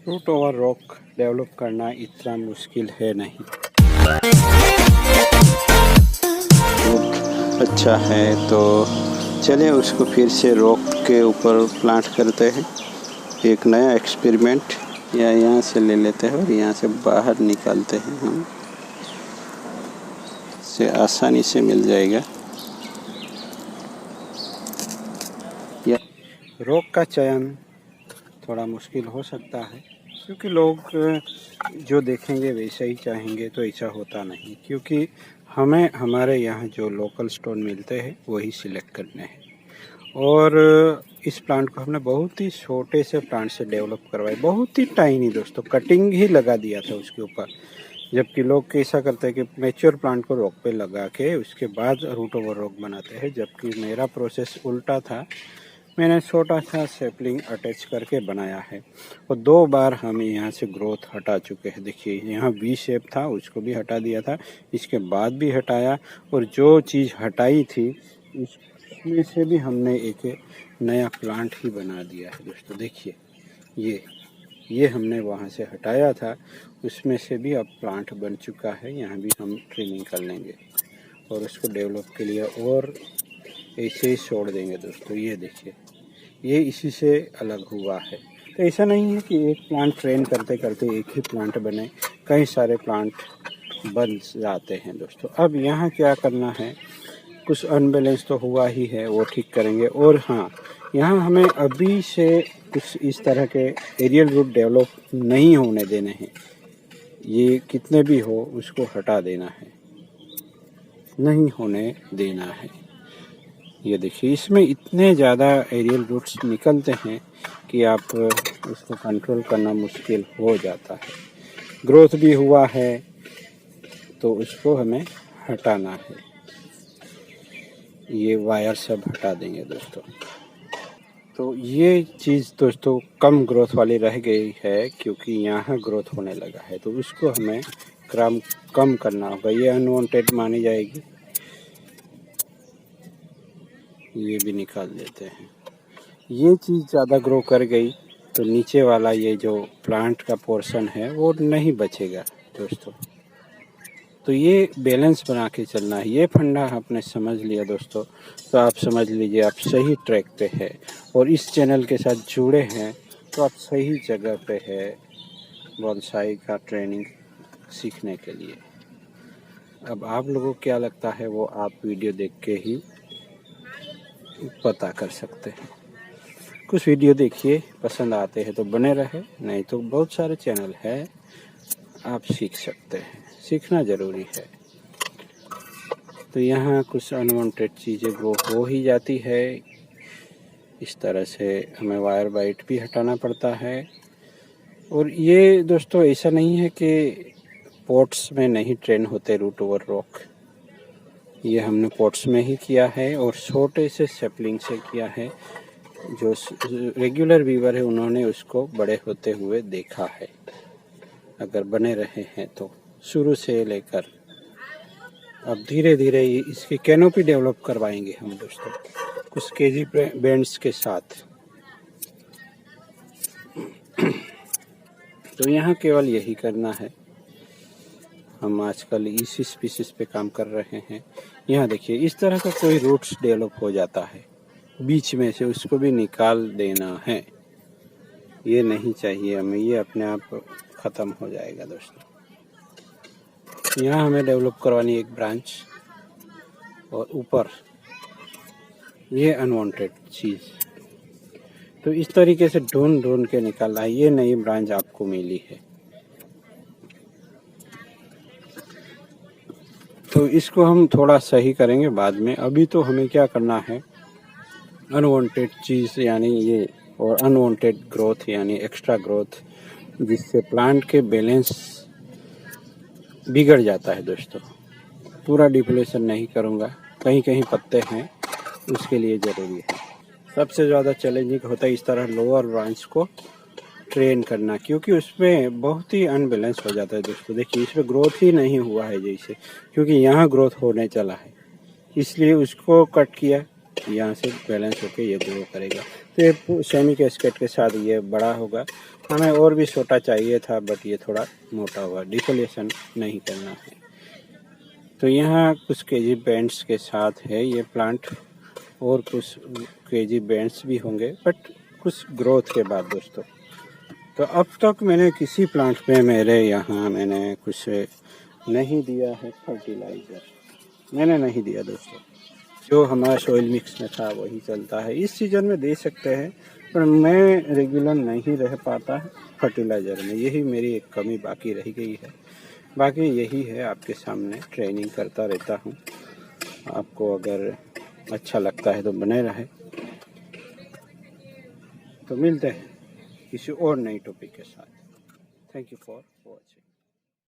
Root over rock develop करना इतना मुश्किल है नहीं। अच्छा है तो चलिए उसको फिर से रॉक के ऊपर प्लांट करते हैं। एक नया एक्सपेरिमेंट यहाँ से ले लेते हैं और यहाँ से बाहर निकालते हैं हम, से आसानी से मिल जाएगा। रॉक का चयन थोड़ा मुश्किल हो सकता है क्योंकि लोग जो देखेंगे वैसा ही चाहेंगे, तो ऐसा होता नहीं, क्योंकि हमें हमारे यहाँ जो लोकल स्टोन मिलते हैं वही सिलेक्ट करने हैं। और इस प्लांट को हमने बहुत ही छोटे से प्लांट से डेवलप करवाया, बहुत ही टाइनी दोस्तों, कटिंग ही लगा दिया था उसके ऊपर। जबकि लोग कैसा करते हैं कि मैच्योर प्लांट को रॉक पे लगा के उसके बाद रूट ओवर रॉक बनाते हैं, जबकि मेरा प्रोसेस उल्टा था। मैंने छोटा सा सैपलिंग अटैच करके बनाया है और 2 बार हम यहाँ से ग्रोथ हटा चुके हैं। देखिए यहाँ वी शेप था, उसको भी हटा दिया था, इसके बाद भी हटाया, और जो चीज़ हटाई थी उसमें से भी हमने एक नया प्लांट ही बना दिया है दोस्तों। देखिए ये हमने वहाँ से हटाया था, उसमें से भी अब प्लांट बन चुका है। यहाँ भी हम ट्रिमिंग कर लेंगे और उसको डेवलप के लिए और ऐसे ही छोड़ देंगे दोस्तों। ये देखिए ये इसी से अलग हुआ है। तो ऐसा नहीं है कि एक प्लांट ट्रेन करते करते एक ही प्लांट बने, कई सारे प्लांट बन जाते हैं दोस्तों। अब यहाँ क्या करना है, कुछ अनबैलेंस तो हुआ ही है, वो ठीक करेंगे। और हाँ, यहाँ हमें अभी से कुछ इस तरह के एरियल रूट डेवलप नहीं होने देने हैं। ये कितने भी हो उसको हटा देना है, नहीं होने देना है। ये देखिए इसमें इतने ज़्यादा एरियल रूट्स निकलते हैं कि आप उसको कंट्रोल करना मुश्किल हो जाता है। ग्रोथ भी हुआ है तो उसको हमें हटाना है। ये वायर सब हटा देंगे दोस्तों। तो ये चीज़ दोस्तों कम ग्रोथ वाली रह गई है क्योंकि यहाँ ग्रोथ होने लगा है, तो उसको हमें कम करना होगा। ये अनवांटेड मानी जाएगी, ये भी निकाल देते हैं। ये चीज़ ज़्यादा ग्रो कर गई तो नीचे वाला ये जो प्लांट का पोर्शन है वो नहीं बचेगा दोस्तों। तो ये बैलेंस बना के चलना है। ये फंडा आपने समझ लिया दोस्तों, तो आप समझ लीजिए आप सही ट्रैक पे है और इस चैनल के साथ जुड़े हैं तो आप सही जगह पे है बोनसाई का ट्रेनिंग सीखने के लिए। अब आप लोगों को क्या लगता है वो आप वीडियो देख के ही पता कर सकते हैं। कुछ वीडियो देखिए, पसंद आते हैं तो बने रहे, नहीं तो बहुत सारे चैनल है आप सीख सकते हैं, सीखना ज़रूरी है। तो यहाँ कुछ अनवांटेड चीज़ें ग्रो हो ही जाती है, इस तरह से हमें वायर बाइट भी हटाना पड़ता है। और ये दोस्तों ऐसा नहीं है कि पॉट्स में नहीं ट्रेन होते रूट ओवर रॉक, ये हमने पॉट्स में ही किया है और छोटे से सैपलिंग से किया है। जो रेगुलर व्यूअर है उन्होंने उसको बड़े होते हुए देखा है, अगर बने रहे हैं तो शुरू से लेकर अब धीरे धीरे इसकी कैनोपी डेवलप करवाएंगे हम दोस्तों कुछ केजी बैंड्स के साथ। तो यहाँ केवल यही करना है। हम आजकल इसी स्पीसीज पे काम कर रहे हैं। यहाँ देखिए इस तरह का कोई रूट्स डेवलप हो जाता है बीच में से, उसको भी निकाल देना है। ये नहीं चाहिए हमें, ये अपने आप ख़त्म हो जाएगा दोस्तों। यहाँ हमें डेवलप करवानी एक ब्रांच और ऊपर ये अनवांटेड चीज़। तो इस तरीके से ढूंढ के निकालना है। ये नई ब्रांच आपको मिली है तो इसको हम थोड़ा सही करेंगे बाद में। अभी तो हमें क्या करना है, अनवांटेड चीज़ यानी ये और अनवांटेड ग्रोथ यानी एक्स्ट्रा ग्रोथ, जिससे प्लांट के बैलेंस बिगड़ जाता है दोस्तों। पूरा डिप्लेशन नहीं करूँगा, कहीं कहीं पत्ते हैं, उसके लिए ज़रूरी है। सबसे ज़्यादा चैलेंजिंग होता है इस तरह लोअर ब्रांच को ट्रेन करना, क्योंकि उसमें बहुत ही अनबैलेंस हो जाता है दोस्तों। देखिए इसमें ग्रोथ ही नहीं हुआ है जैसे, क्योंकि यहाँ ग्रोथ होने चला है इसलिए उसको कट किया, यहाँ से बैलेंस होके ये ग्रो करेगा। तो ये सेमी कैस्केट के साथ ये बड़ा होगा। हमें और भी छोटा चाहिए था, बट ये थोड़ा मोटा होगा, डिफोलेशन नहीं करना है। तो यहाँ कुछ केजी बैंड्स के साथ है ये प्लांट, और कुछ केजी बैंड्स भी होंगे, बट कुछ ग्रोथ के बाद दोस्तों। तो अब तक मैंने किसी प्लांट पे मेरे यहाँ मैंने कुछ नहीं दिया है फर्टिलाइज़र, मैंने नहीं दिया दोस्तों। जो हमारा सॉइल मिक्स में था वही चलता है। इस सीज़न में दे सकते हैं, पर मैं रेगुलर नहीं रह पाता है फर्टिलाइज़र में, यही मेरी एक कमी बाकी रह गई है। बाकी यही है, आपके सामने ट्रेनिंग करता रहता हूँ। आपको अगर अच्छा लगता है तो बने रहे। तो मिलते हैं किसी और नई टॉपिक के साथ। Thank you for watching.